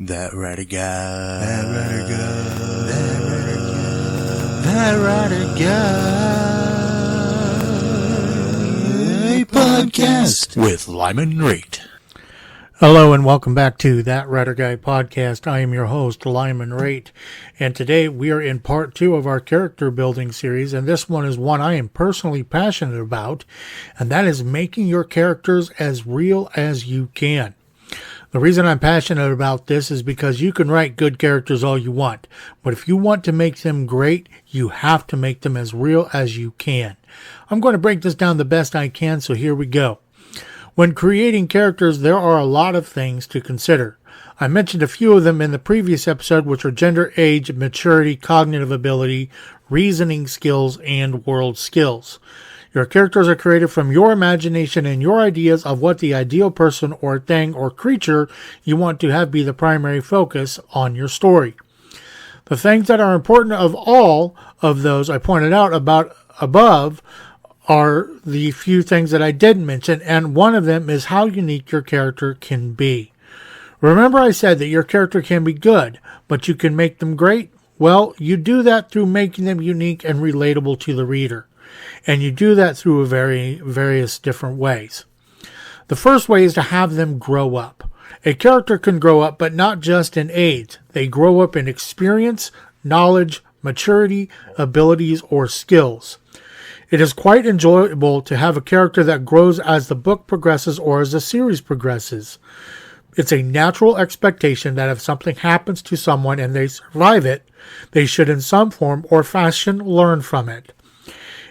That Rudder Guy. That Rudder Guy. That Rudder Guy. Podcast with Lyman Rate. Hello and welcome back to That Rudder Guy Podcast. I am your host, Lyman Rate, and today we are in part 2 of our character building series, and this one is one I am personally passionate about, and that is making your characters as real as you can. The reason I'm passionate about this is because you can write good characters all you want, but if you want to make them great, you have to make them as real as you can. I'm going to break this down the best I can, so here we go. When creating characters, there are a lot of things to consider. I mentioned a few of them in the previous episode, which are gender, age, maturity, cognitive ability, reasoning skills, and world skills. Your characters are created from your imagination and your ideas of what the ideal person or thing or creature you want to have be the primary focus on your story. The things that are important of all of those I pointed out about above are the few things that I didn't mention, and one of them is how unique your character can be. Remember I said that your character can be good, but you can make them great? Well, you do that through making them unique and relatable to the reader. And you do that through various different ways. The first way is to have them grow up. A character can grow up, but not just in age. They grow up in experience, knowledge, maturity, abilities, or skills. It is quite enjoyable to have a character that grows as the book progresses or as the series progresses. It's a natural expectation that if something happens to someone and they survive it, they should in some form or fashion learn from it.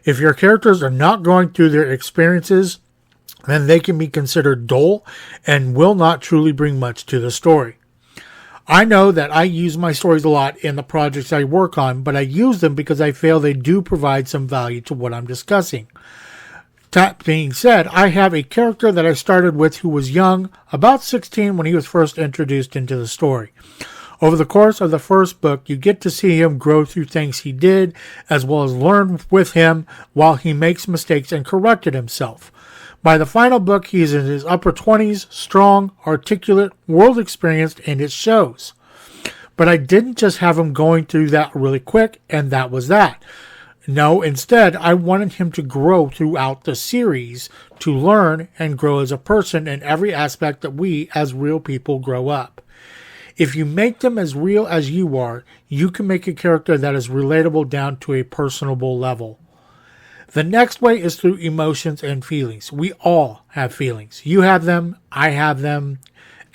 If your characters are not going through their experiences, then they can be considered dull and will not truly bring much to the story. I know that I use my stories a lot in the projects I work on, but I use them because I feel they do provide some value to what I'm discussing. That being said, I have a character that I started with who was young, about 16 when he was first introduced into the story. Over the course of the first book, you get to see him grow through things he did, as well as learn with him while he makes mistakes and corrected himself. By the final book, he is in his upper 20s, strong, articulate, world experienced, and it shows. But I didn't just have him going through that really quick, and that was that. No, instead, I wanted him to grow throughout the series, to learn and grow as a person in every aspect that we, as real people, grow up. If you make them as real as you are, you can make a character that is relatable down to a personable level. The next way is through emotions and feelings. We all have feelings. You have them. I have them.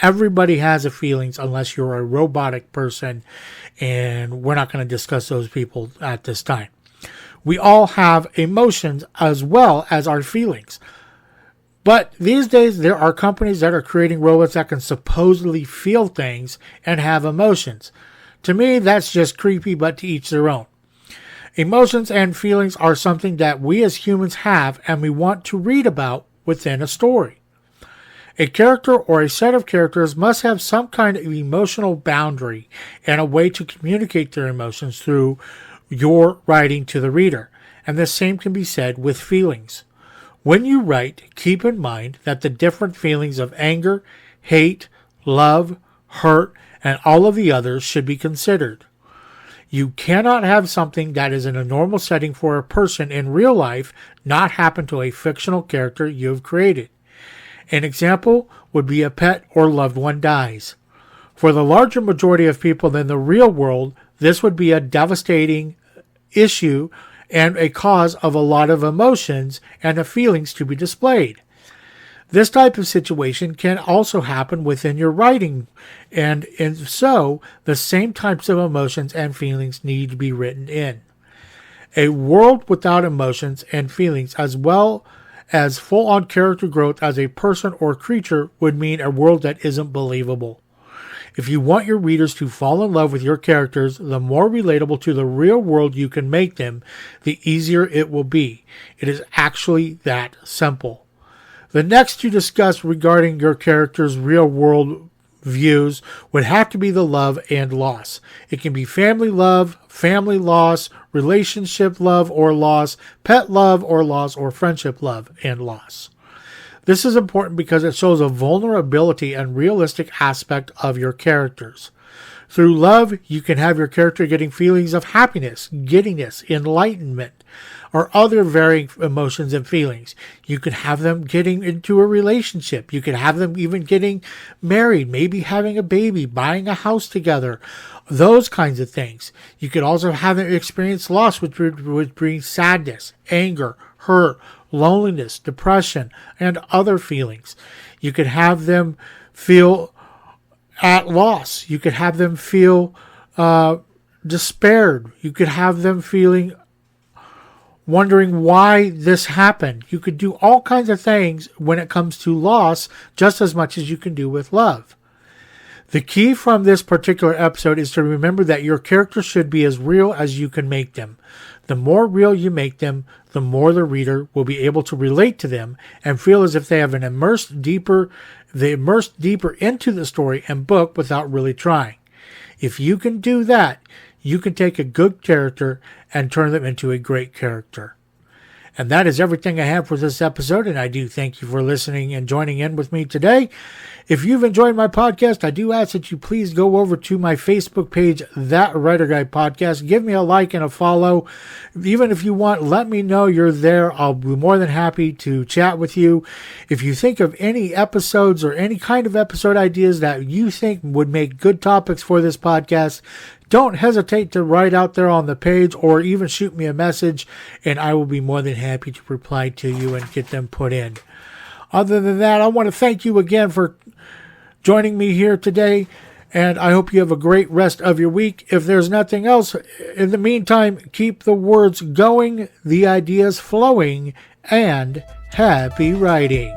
Everybody has a feelings unless you're a robotic person, and we're not going to discuss those people at this time. We all have emotions as well as our feelings. But these days, there are companies that are creating robots that can supposedly feel things and have emotions. To me, that's just creepy, but to each their own. Emotions and feelings are something that we as humans have and we want to read about within a story. A character or a set of characters must have some kind of emotional boundary and a way to communicate their emotions through your writing to the reader. And the same can be said with feelings. When you write, keep in mind that the different feelings of anger, hate, love, hurt, and all of the others should be considered. You cannot have something that is in a normal setting for a person in real life not happen to a fictional character you have created. An example would be a pet or loved one dies. For the larger majority of people in the real world, this would be a devastating issue and a cause of a lot of emotions and of feelings to be displayed. This type of situation can also happen within your writing, and if so, the same types of emotions and feelings need to be written in. A world without emotions and feelings, as well as full-on character growth as a person or creature, would mean a world that isn't believable. If you want your readers to fall in love with your characters, the more relatable to the real world you can make them, the easier it will be. It is actually that simple. The next to discuss regarding your character's real world views would have to be the love and loss. It can be family love, family loss, relationship love or loss, pet love or loss, or friendship love and loss. This is important because it shows a vulnerability and realistic aspect of your characters. Through love, you can have your character getting feelings of happiness, giddiness, enlightenment, or other varying emotions and feelings. You could have them getting into a relationship. You could have them even getting married, maybe having a baby, buying a house together, those kinds of things. You could also have them experience loss, which would bring sadness, anger, hurt, loneliness, depression, and other feelings. You could have them feel at loss. You could have them feel despaired. You could have them wondering why this happened. You could do all kinds of things when it comes to loss, just as much as you can do with love. The key from this particular episode is to remember that your characters should be as real as you can make them. The more real you make them, the more the reader will be able to relate to them and feel as if they have immersed deeper into the story and book without really trying. If you can do that, you can take a good character and turn them into a great character. And that is everything I have for this episode, and I do thank you for listening and joining in with me today. If you've enjoyed my podcast, I do ask that you please go over to my Facebook page, That Writer Guy Podcast. Give me a like and a follow. Even if you want, let me know you're there. I'll be more than happy to chat with you. If you think of any episodes or any kind of episode ideas that you think would make good topics for this podcast, don't hesitate to write out there on the page or even shoot me a message, and I will be more than happy to reply to you and get them put in. Other than that, I want to thank you again for joining me here today, and I hope you have a great rest of your week. If there's nothing else, in the meantime, keep the words going, the ideas flowing, and happy writing.